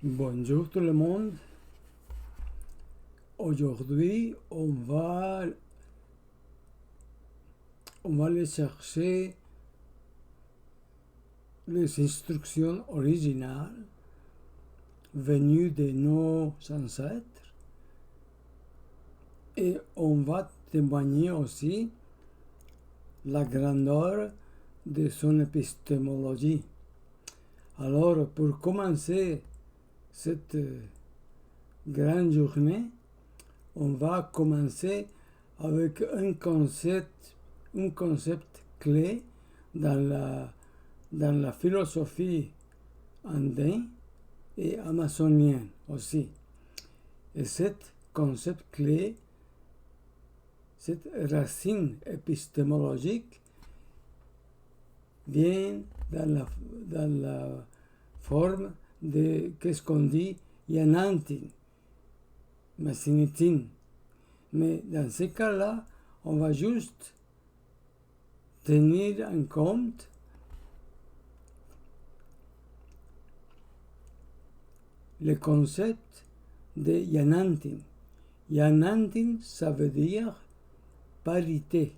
Bonjour tout le monde. Aujourd'hui, on va aller chercher les instructions originales venues de nos ancêtres et on va témoigner aussi la grandeur de son épistémologie. Alors, pour commencer cette grande journée, on va commencer avec un concept clé dans la philosophie indienne et amazonienne aussi. Et cet concept clé, cette racine épistémologique, vient dans la forme de qu'est-ce qu'on dit Yanantin, Masinitin. Mais dans ce cas-là, on va juste tenir en compte le concept de Yanantin. Yanantin, ça veut dire parité.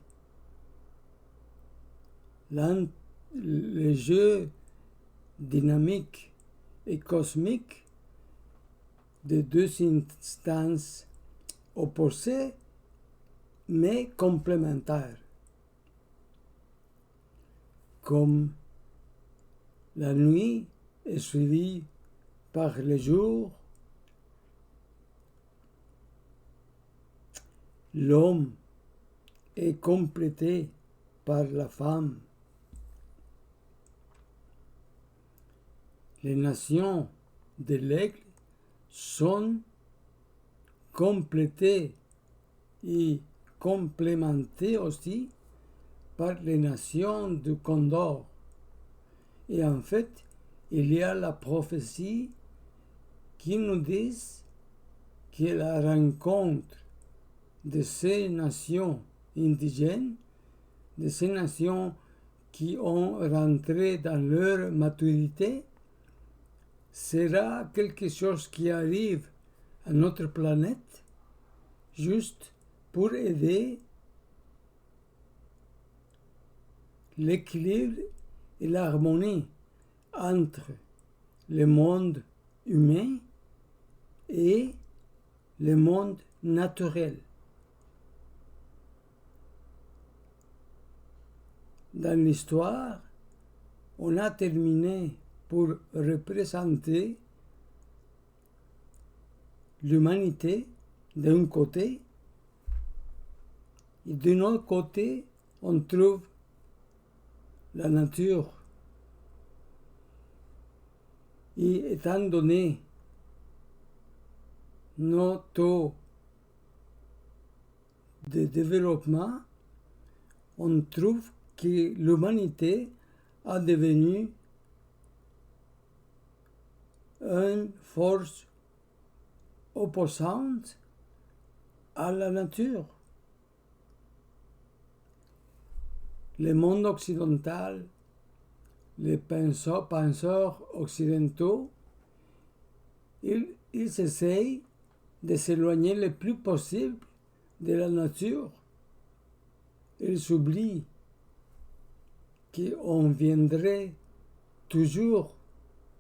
Le jeu dynamique et cosmique de deux instances opposées mais complémentaires, comme la nuit est suivie par le jour, l'homme est complété par la femme. Les nations de l'aigle sont complétées et complémentées aussi par les nations du condor. Et en fait, il y a la prophétie qui nous dit que la rencontre de ces nations indigènes, de ces nations qui ont rentré dans leur maturité, sera quelque chose qui arrive à notre planète juste pour aider l'équilibre et l'harmonie entre le monde humain et le monde naturel. Dans l'histoire, on a terminé pour représenter l'humanité d'un côté et d'un autre côté, on trouve la nature. Et étant donné nos taux de développement, on trouve que l'humanité a devenu une force opposante à la nature. Le monde occidental, les penseurs occidentaux, ils essayent de s'éloigner le plus possible de la nature. Ils oublient qu'on viendrait toujours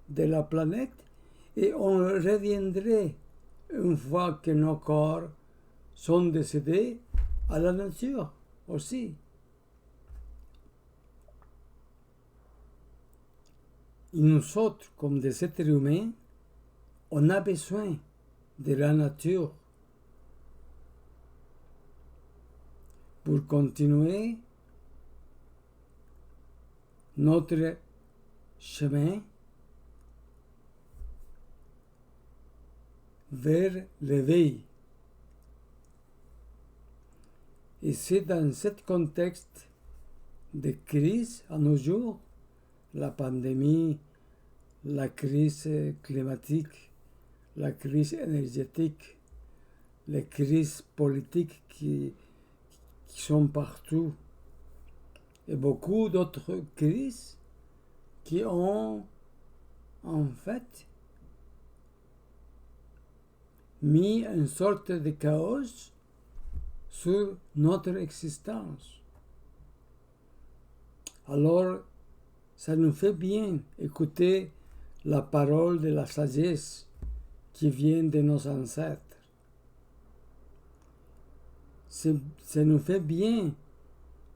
de la planète et on reviendrait une fois que nos corps sont décédés à la nature aussi. Et nous autres, comme des êtres humains, on a besoin de la nature pour continuer notre chemin vers l'éveil. Et c'est dans ce contexte de crise à nos jours, la pandémie, la crise climatique, la crise énergétique, les crises politiques qui sont partout, et beaucoup d'autres crises qui ont en fait mis une sorte de chaos sur notre existence. Alors, ça nous fait bien écouter la parole de la sagesse qui vient de nos ancêtres. Ça nous fait bien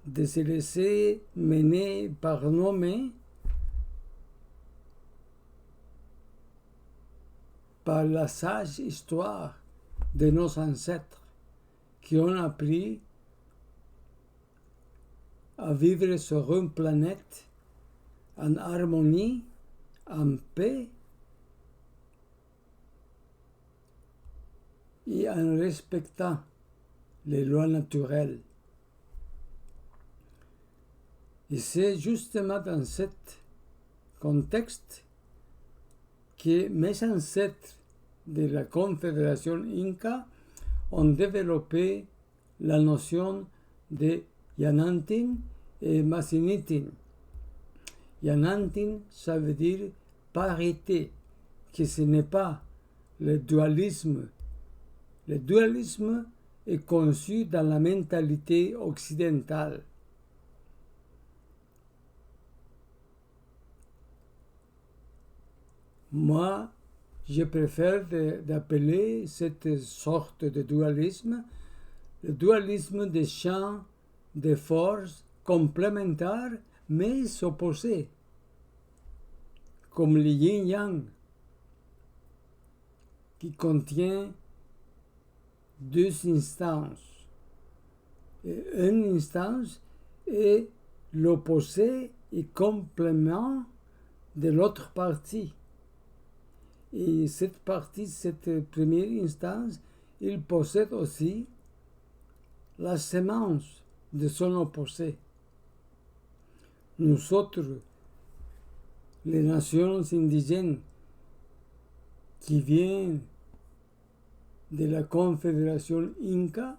de se laisser mener par nos mains, par la sage histoire de nos ancêtres qui ont appris à vivre sur une planète en harmonie, en paix et en respectant les lois naturelles. Et c'est justement dans ce contexte que mes ancêtres de la Confédération Inca ont développé la notion de Yanantin et Masinitin. Yanantin, ça veut dire parité, que ce n'est pas le dualisme. Le dualisme est conçu dans la mentalité occidentale. Moi, je préfère d'appeler cette sorte de dualisme le dualisme des champs de force complémentaires mais opposés, comme le yin-yang, qui contient deux instances. Et une instance est l'opposé et complément de l'autre partie. Et cette partie, cette première instance, il possède aussi la semence de son opposé. Nous autres, les nations indigènes qui viennent de la Confédération Inca,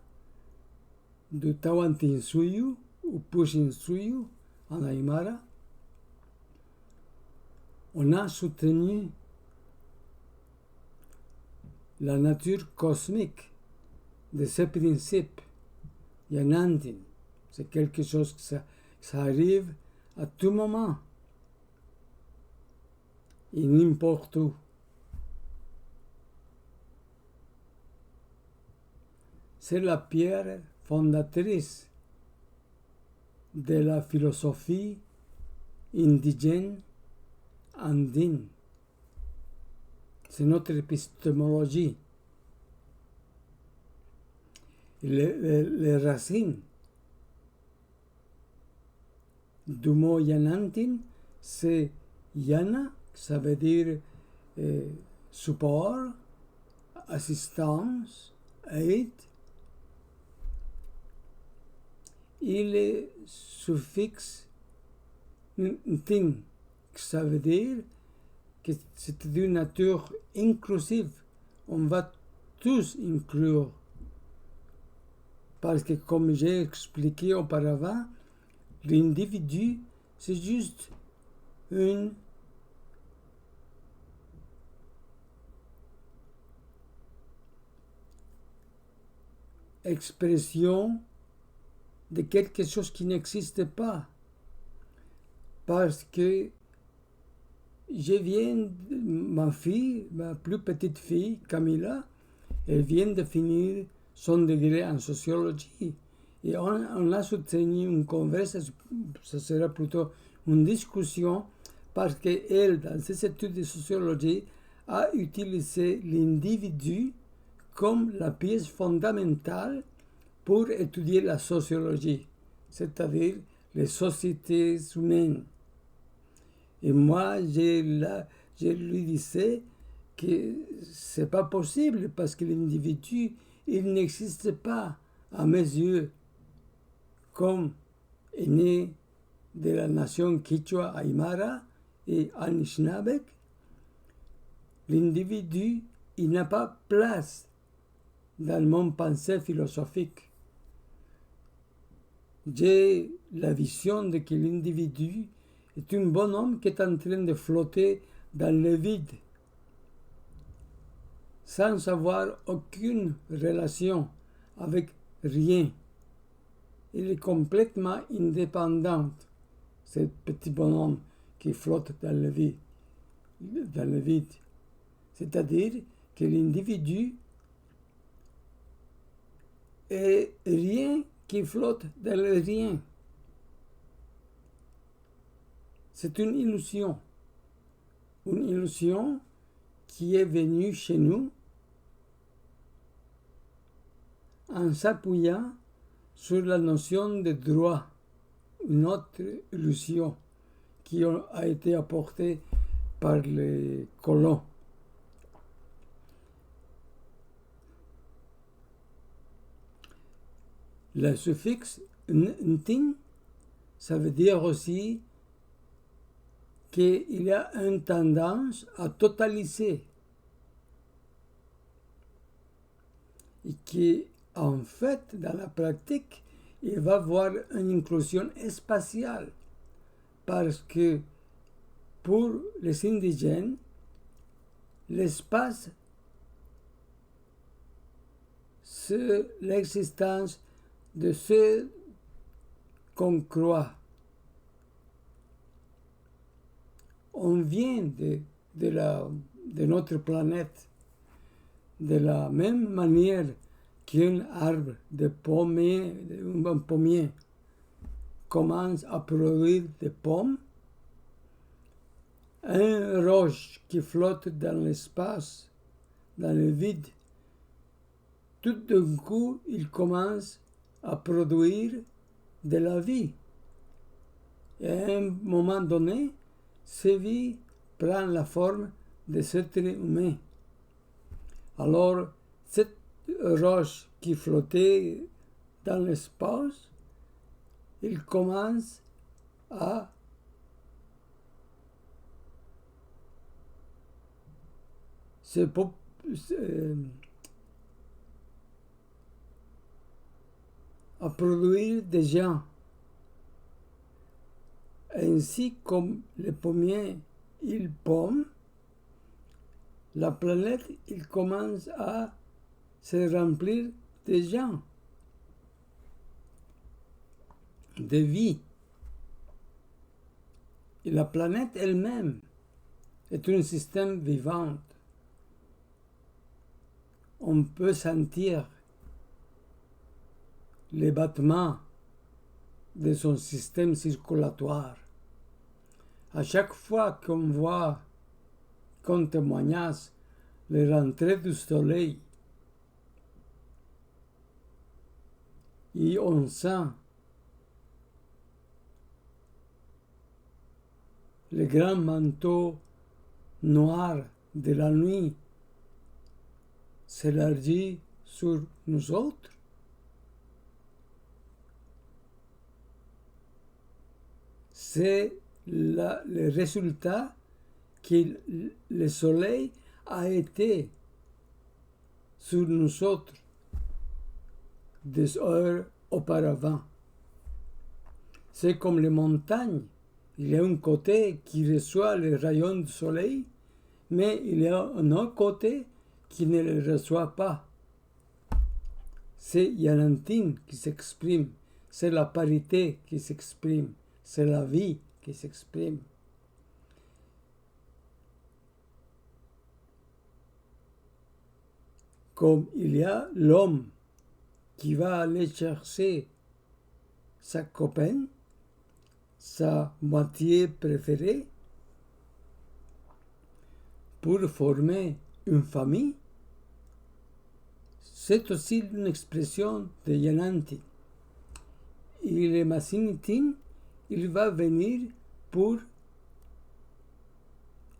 de Tawantinsuyu ou Puchinsuyu en Aymara, on a soutenu la nature cosmique de ces principes. Yanantin, c'est quelque chose que ça arrive à tout moment et n'importe où. C'est la pierre fondatrice de la philosophie indigène andine. C'est notre épistémologie. Les racines du mot Yanantin, c'est Yana, ça veut dire support, assistance, aide. Et le suffixe Ntin, ça veut dire que c'est d'une nature inclusive. On va tous inclure. Parce que, comme j'ai expliqué auparavant, l'individu, c'est juste une expression de quelque chose qui n'existe pas. Parce que ma fille, ma plus petite fille, Camilla, elle vient de finir son degré en sociologie. Et on a soutenu une conversation, ça sera plutôt une discussion, parce qu'elle, dans ses études de sociologie, a utilisé l'individu comme la pièce fondamentale pour étudier la sociologie, c'est-à-dire les sociétés humaines. Et moi, je lui disais que c'est pas possible parce que l'individu, il n'existe pas à mes yeux comme est né de la nation Quichua Aymara et Anishinabek. L'individu, il n'a pas place dans mon pensée philosophique. J'ai la vision de que l'individu est un bon homme qui est en train de flotter dans le vide. sans avoir aucune relation avec rien. Il est complètement indépendant, ce petit bonhomme qui flotte dans le vide. C'est-à-dire que l'individu est rien qui flotte dans le rien. C'est une illusion qui est venue chez nous en s'appuyant sur la notion de droit, une autre illusion qui a été apportée par les colons. Le suffixe ntin, ça veut dire aussi qu'il y a une tendance à totaliser et qu'en fait, dans la pratique, il va y avoir une inclusion spatiale parce que pour les indigènes, l'espace, c'est l'existence de ce qu'on croit. On vient de notre planète de la même manière qu'un arbre de pommier, un pommier commence à produire des pommes. Un roche qui flotte dans l'espace, dans le vide, tout d'un coup, il commence à produire de la vie. Et à un moment donné, cette vie prend la forme de cet être humain. Alors, cette roche qui flottait dans l'espace, il commence à à produire des gens. Ainsi comme les pommiers, ils pomment, la planète, il commence à se remplir de gens, de vie. Et la planète elle-même est un système vivant. On peut sentir les battements de son système circulatoire. À chaque fois qu'on voit, qu'on témoignage les rentrées du soleil, et on sent le grand manteau noir de la nuit s'élargit sur nous autres. C'est le résultat que le soleil a été sur nous autres des heures auparavant. C'est comme les montagnes. Il y a un côté qui reçoit les rayons du soleil, mais il y a un autre côté qui ne les reçoit pas. C'est Yanantin qui s'exprime, c'est la parité qui s'exprime, c'est la vie qui s'exprime. Comme il y a l'homme qui va aller chercher sa copine, sa moitié préférée, pour former une famille, c'est aussi une expression de Yanantin. Et le Masinitin, il va venir pour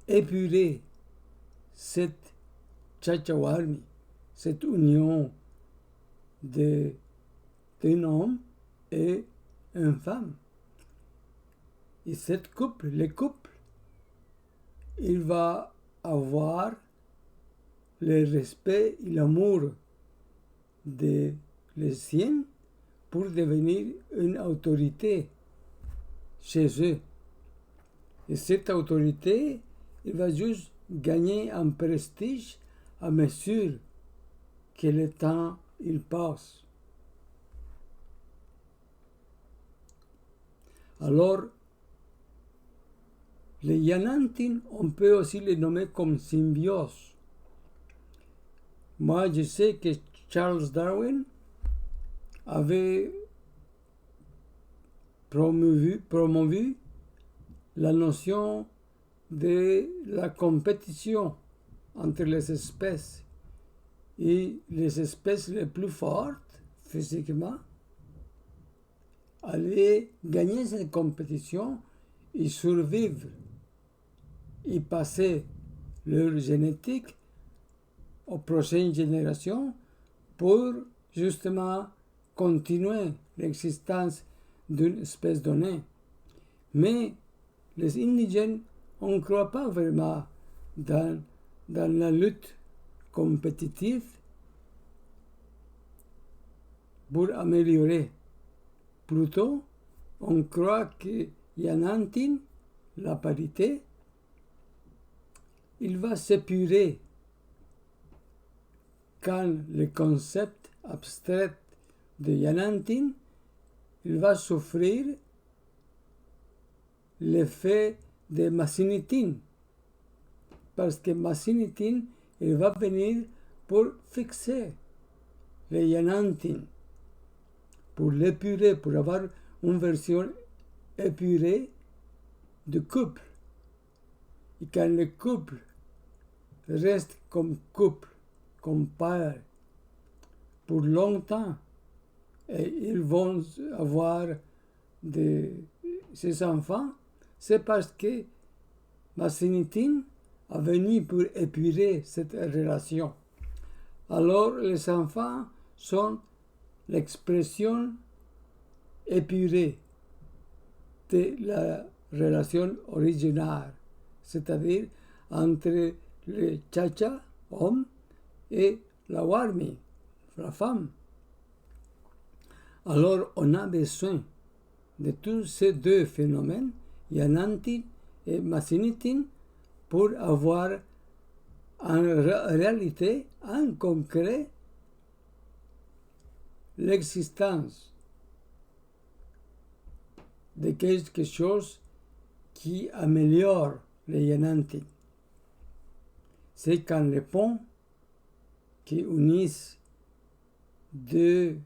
épurer cette Chachawarmi, cette union d'un homme et une femme. Et cette couple, le couple, il va avoir le respect et l'amour de les siens pour devenir une autorité chez eux. Et cette autorité, il va juste gagner en prestige à mesure que le temps il passe. Alors, les Yanantin, on peut aussi les nommer comme symbiose. Moi, je sais que Charles Darwin avait promovu la notion de la compétition entre les espèces, et les espèces les plus fortes physiquement allaient gagner cette compétition et survivre et passer leur génétique aux prochaines générations pour justement continuer l'existence d'une espèce donnée. Mais les indigènes, on ne croit pas vraiment dans la lutte compétitive pour améliorer. Plutôt, on croit que Yanantin, la parité, il va s'épurer quand le concept abstrait de Yanantin, il va souffrir l'effet de Masinitin, parce que Masinitin, il va venir pour fixer le Yanantin, pour l'épurer, pour avoir une version épurée du couple. Et quand le couple reste comme couple, comme père, pour longtemps, et ils vont avoir ces enfants, c'est parce que Masinitin a venu pour épurer cette relation. Alors les enfants sont l'expression épurée de la relation originale, c'est-à-dire entre le chacha, homme, et la warmi, la femme. Alors on a besoin de tous ces deux phénomènes, Yanantin et Masinitin, pour avoir en réalité, en concret, l'existence de quelque chose qui améliore le Yanantin. C'est quand les ponts qui unissent deux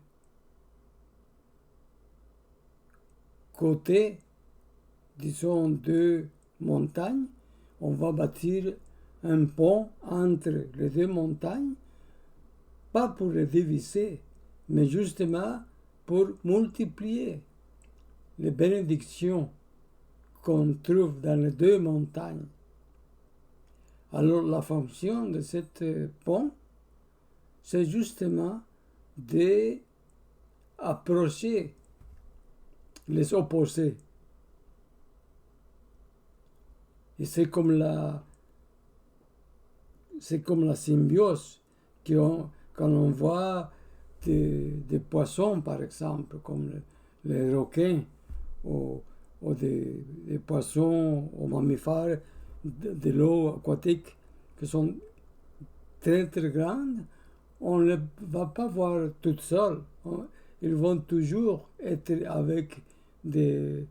côtés, disons deux montagnes, on va bâtir un pont entre les deux montagnes, pas pour les diviser, mais justement pour multiplier les bénédictions qu'on trouve dans les deux montagnes. Alors la fonction de ce pont, c'est justement d'approcher les opposés. Et c'est comme la symbiose quand on voit des poissons, par exemple, comme les requins, ou des poissons ou mammifères de l'eau aquatique qui sont très très grandes, on ne va pas voir toutes seules. Ils vont toujours être avec des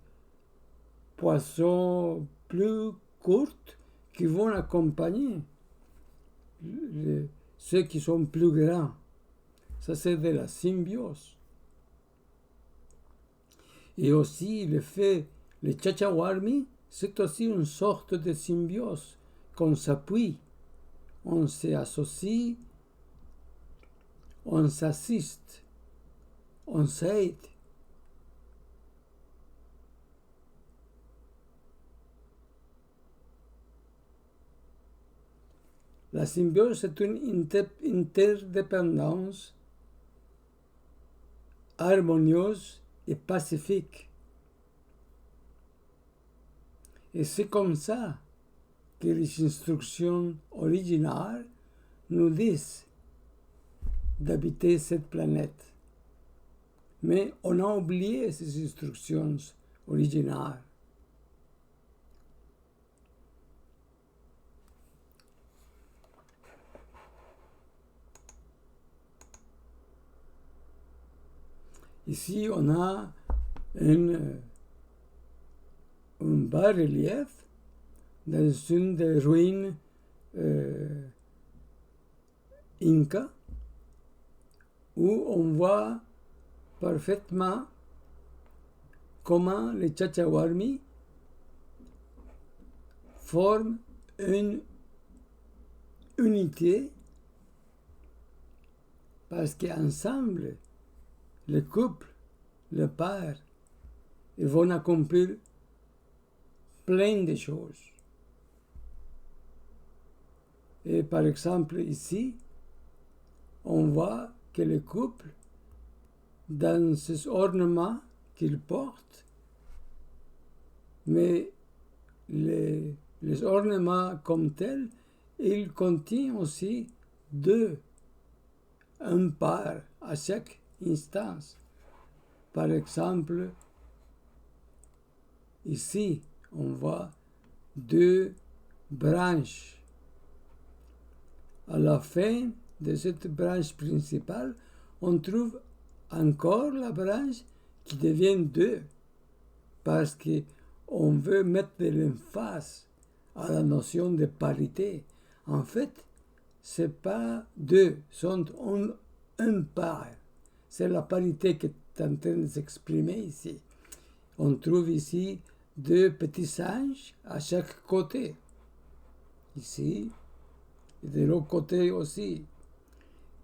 poissons plus courts qui vont accompagner ceux qui sont plus grands. Ça, c'est de la symbiose. Et aussi, le chachawarmi, c'est aussi une sorte de symbiose qu'on s'appuie, on s'associe, on s'assiste, on s'aide. La symbiose est une interdépendance harmonieuse et pacifique. Et c'est comme ça que les instructions originales nous disent d'habiter cette planète. Mais on a oublié ces instructions originales. Ici, on a un bas-relief dans une des ruines Inca, où on voit parfaitement comment les Chachawarmi forment une unité parce qu'ensemble, le couple, le père, ils vont accomplir plein de choses. Et par exemple, ici, on voit que le couple, dans ces ornements qu'il porte, mais les ornements comme tels, ils contiennent aussi un père à chaque instance. Par exemple, ici, on voit 2 branches. À la fin de cette branche principale, on trouve encore la branche qui devient 2, parce qu'on veut mettre de l'emphase à la notion de parité. En fait, ce n'est pas 2, sont un père. C'est la parité qui est en train de s'exprimer ici. On trouve ici 2 petits singes à chaque côté. Ici, et de l'autre côté aussi.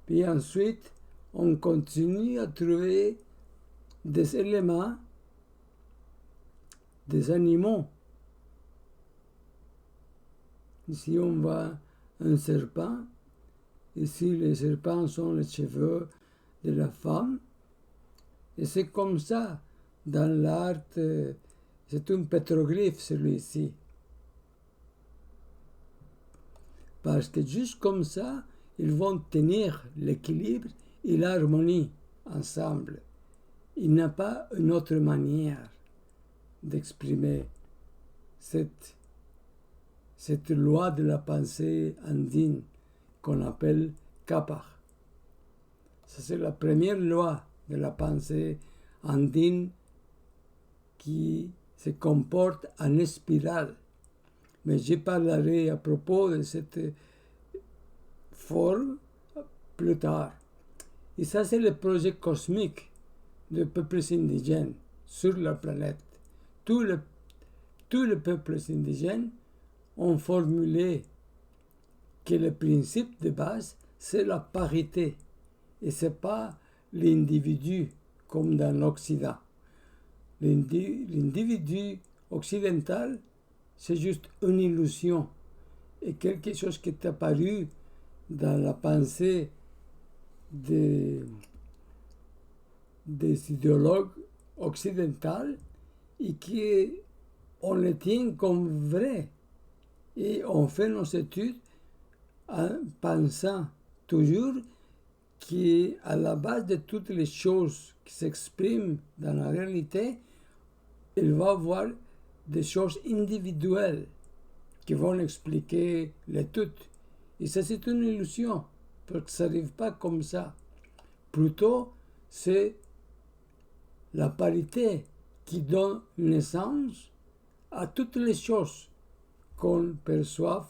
Puis ensuite, on continue à trouver des éléments, des animaux. Ici, on voit un serpent. Ici, les serpents sont les cheveux de la femme. Et c'est comme ça, dans l'art, c'est un pétroglyphe celui-ci. Parce que juste comme ça, ils vont tenir l'équilibre et l'harmonie ensemble. Il n'y a pas une autre manière d'exprimer cette loi de la pensée andine qu'on appelle Capac. Ça, c'est la première loi de la pensée andine qui se comporte en spirale. Mais je parlerai à propos de cette forme plus tard. Et ça, c'est le projet cosmique des peuples indigènes sur la planète. Tous les peuples indigènes ont formulé que le principe de base, c'est la parité. Et ce n'est pas l'individu comme dans l'Occident. L'individu occidental, c'est juste une illusion et quelque chose qui est apparu dans la pensée des idéologues occidentaux et qu'on le tient comme vrai. Et on fait nos études en pensant toujours qu'à la base de toutes les choses qui s'expriment dans la réalité, il va y avoir des choses individuelles qui vont expliquer le tout. Et ça, c'est une illusion, parce que ça n'arrive pas comme ça. Plutôt, c'est la parité qui donne naissance à toutes les choses qu'on perçoit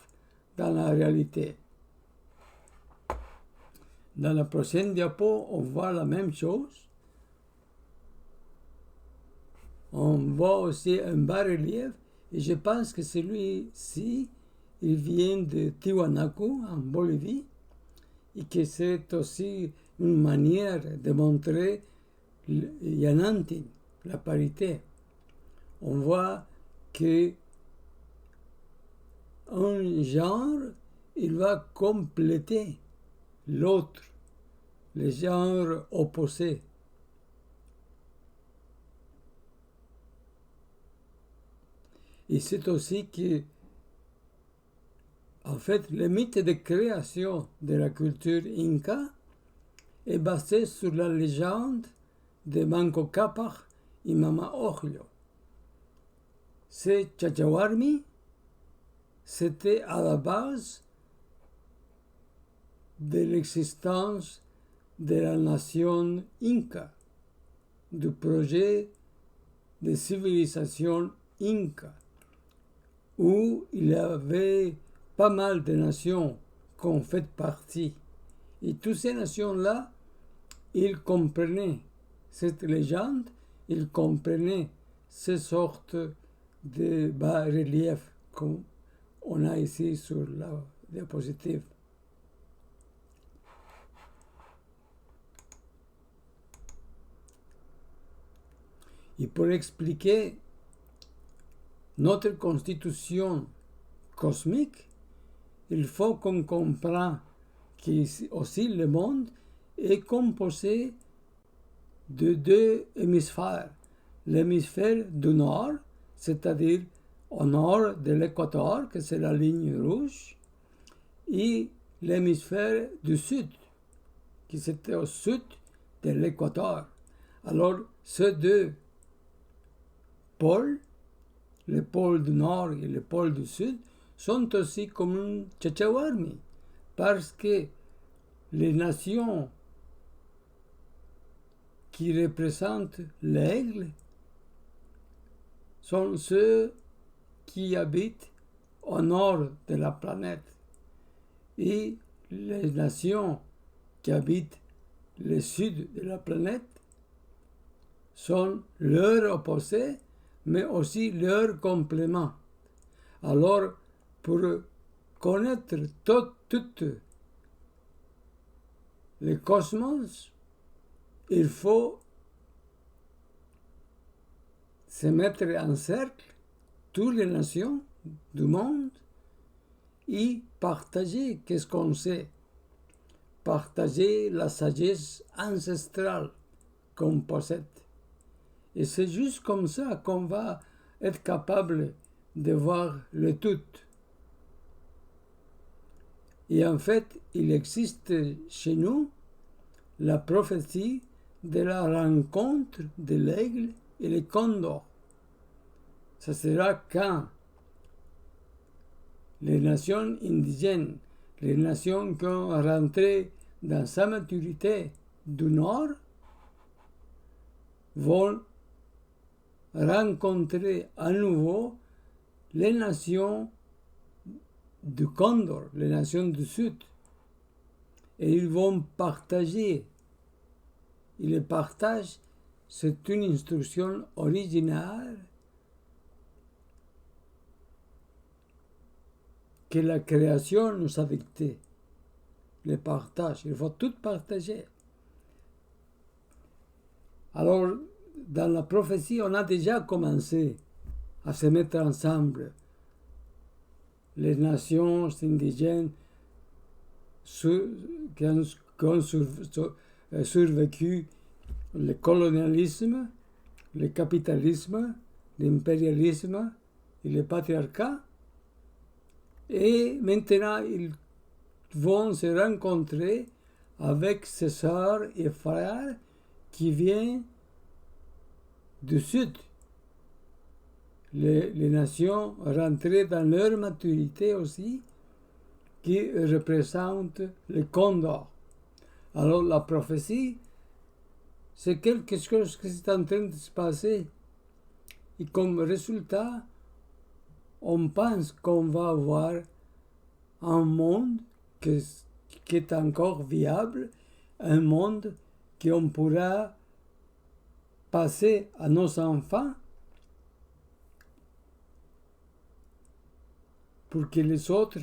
dans la réalité. Dans la prochaine diapo, on voit la même chose. On voit aussi un bas-relief, et je pense que celui-ci, il vient de Tiwanaku, en Bolivie, et que c'est aussi une manière de montrer Yanantin, la parité. On voit que un genre, il va compléter l'autre, le genre opposé. Et c'est aussi que, en fait, le mythe de création de la culture inca est basé sur la légende de Manco Cápac et Mama Ocllo. Ces Chachawarmi, c'était à la base de l'existence de la nation inca, du projet de civilisation inca, où il y avait pas mal de nations qui ont fait partie. Et toutes ces nations-là, ils comprenaient cette légende, ils comprenaient ces sortes de bas-reliefs comme on a ici sur la diapositive. Et pour expliquer notre constitution cosmique, il faut qu'on comprenne qu'aussi le monde est composé de deux hémisphères. L'hémisphère du nord, c'est-à-dire au nord de l'équateur, que c'est la ligne rouge, et l'hémisphère du sud, qui c'était au sud de l'équateur. Alors, ces deux pôles, le pôle du nord et le pôle du sud, sont aussi comme un tchatchaouarmi, parce que les nations qui représentent l'aigle sont ceux qui habitent au nord de la planète. Et les nations qui habitent le sud de la planète sont leurs opposés, mais aussi leurs compléments. Alors, pour connaître tout le cosmos, il faut se mettre en cercle, toutes les nations du monde, et partager qu'est-ce qu'on sait, partager la sagesse ancestrale qu'on possède. Et c'est juste comme ça qu'on va être capable de voir le tout. Et en fait, il existe chez nous la prophétie de la rencontre de l'aigle et le condor. Ça sera quand les nations indigènes, les nations qui ont rentré dans sa maturité du Nord, vont rencontrer à nouveau les nations du Condor, les nations du Sud. Et ils vont partager. Et le partage, c'est une instruction originale que la création nous a dictée. Le partage, il faut tout partager. Alors, dans la prophétie, on a déjà commencé à se mettre ensemble. Les nations indigènes qui ont survécu le colonialisme, le capitalisme, l'impérialisme et le patriarcat. Et maintenant, ils vont se rencontrer avec ses sœurs et frères qui viennent du Sud. Les nations rentrées dans leur maturité aussi, qui représentent le condor. Alors la prophétie, c'est quelque chose qui est en train de se passer. Et comme résultat, on pense qu'on va avoir un monde qui est encore viable, un monde qu'on pourra passer à nos enfants pour que les autres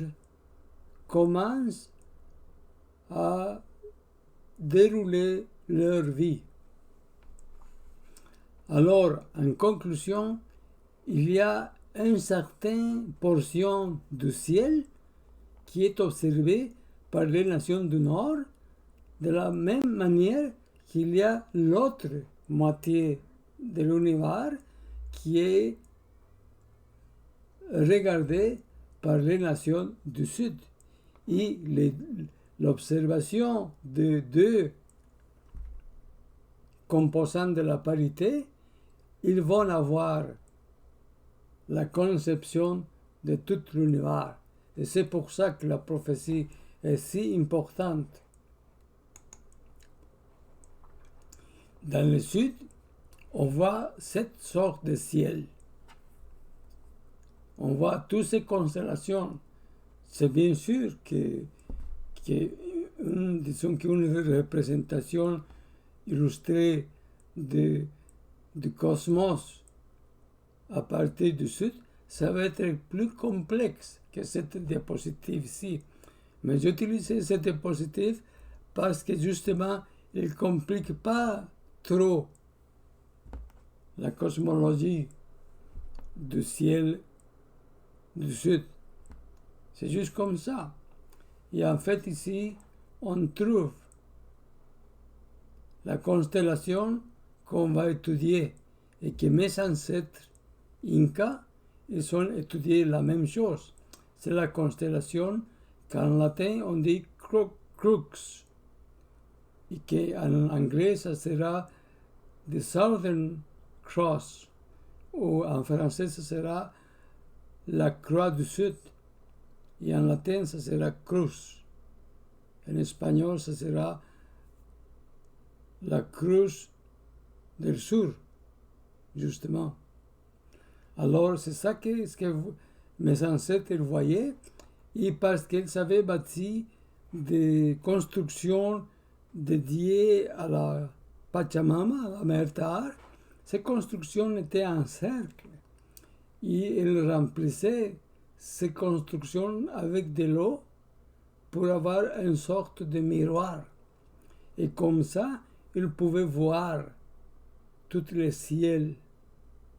commencent à dérouler leur vie. Alors, en conclusion, il y a une certaine portion du ciel qui est observée par les nations du Nord, de la même manière qu'il y a l'autre moitié de l'univers qui est regardée par les nations du Sud. Et l'observation de deux composants de la parité, ils vont avoir la conception de tout l'univers. Et c'est pour ça que la prophétie est si importante. Dans le Sud, on voit 7 sortes de ciel. On voit toutes ces constellations. C'est bien sûr disons qu'une représentation illustrée du cosmos à partir du Sud, ça va être plus complexe que cette diapositive-ci. Mais j'utilise cette diapositive parce que justement, il ne complique pas trop la cosmologie du ciel du Sud. C'est juste comme ça. Et en fait, ici, on trouve la constellation qu'on va étudier et que mes ancêtres Inca, ils ont étudié la même chose. C'est la constellation qu'en latin on dit crux et qu'en anglais ça sera the Southern Cross ou en français ça sera la croix du Sud et en latin ça sera cruz. En espagnol ça sera la cruz del sur, justement. Alors, c'est ça que mes ancêtres voyaient, et parce qu'ils avaient bâti des constructions dédiées à la Pachamama, à la Mère Tahar, ces constructions étaient en cercle. Et ils remplissaient ces constructions avec de l'eau pour avoir une sorte de miroir. Et comme ça, ils pouvaient voir tous les ciels,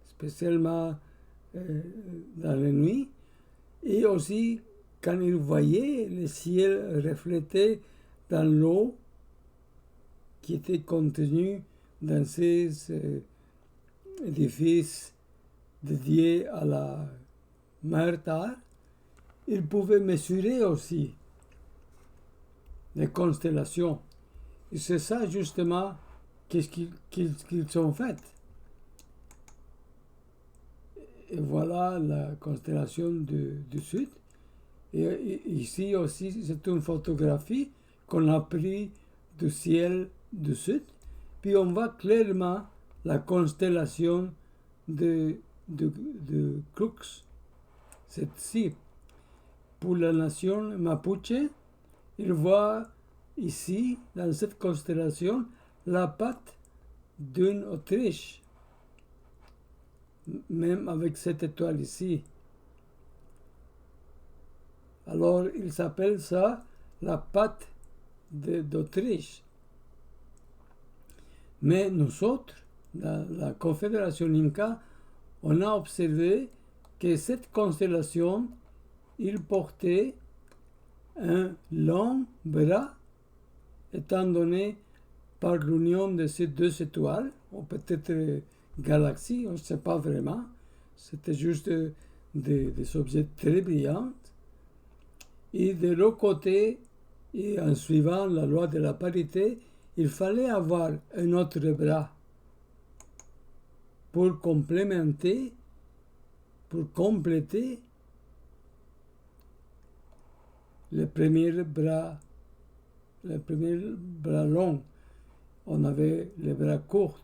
spécialement dans la nuit, et aussi quand ils voyaient le ciel reflété dans l'eau qui était contenue dans ces édifices dédiés à la Mère Tahar, ils pouvaient mesurer aussi les constellations. Et c'est ça justement qu'est-ce qu'ils ont fait. Et voilà la constellation du Sud. Et ici aussi, c'est une photographie qu'on a prise du ciel du Sud. Puis on voit clairement la constellation de Crux. C'est-ci. Pour la nation Mapuche, il voit ici, dans cette constellation, la patte d'une Autriche. Même avec cette étoile ici. Alors, il s'appelle ça la patte d'Autriche. Mais nous autres, dans la Confédération Inca, on a observé que cette constellation, il portait un long bras, étant donné par l'union de ces deux étoiles, ou peut-être galaxies, on ne sait pas vraiment. C'était juste des objets très brillants. Et de l'autre côté, et en suivant la loi de la parité, il fallait avoir un autre bras pour compléter le premier bras long. On avait les bras courts,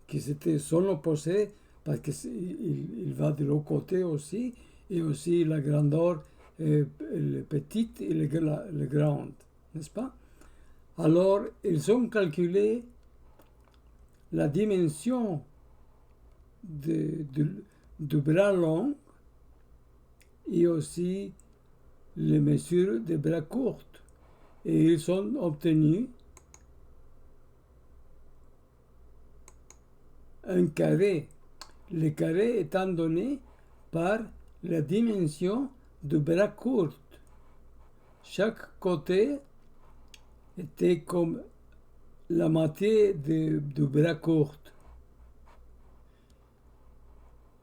qui sont opposés parce qu'il va de l'autre côté aussi, et aussi la grandeur est petite et le grande, n'est-ce pas? Alors, ils ont calculé la dimension du bras long et aussi les mesures des bras courtes. Et ils ont obtenu un carré. Le carré étant donné par la dimension du bras court. Chaque côté était comme la moitié du bras court.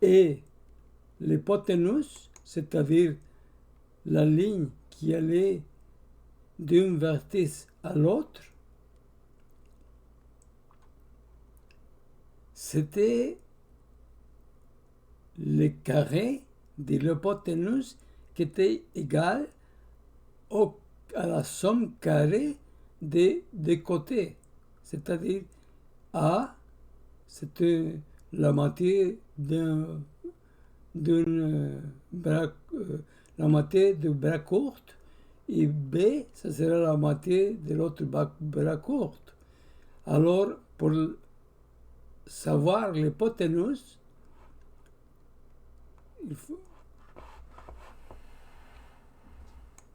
Et l'hypoténuse, c'est-à-dire la ligne qui allait d'un vertice à l'autre, c'était le carré de l'hypoténuse qui était égal à la somme carrée des côtés, c'est-à-dire A, c'était la moitié la moitié de bras courte, et B, ça sera la moitié de l'autre bras courte. Alors, pour savoir l'hypoténuse,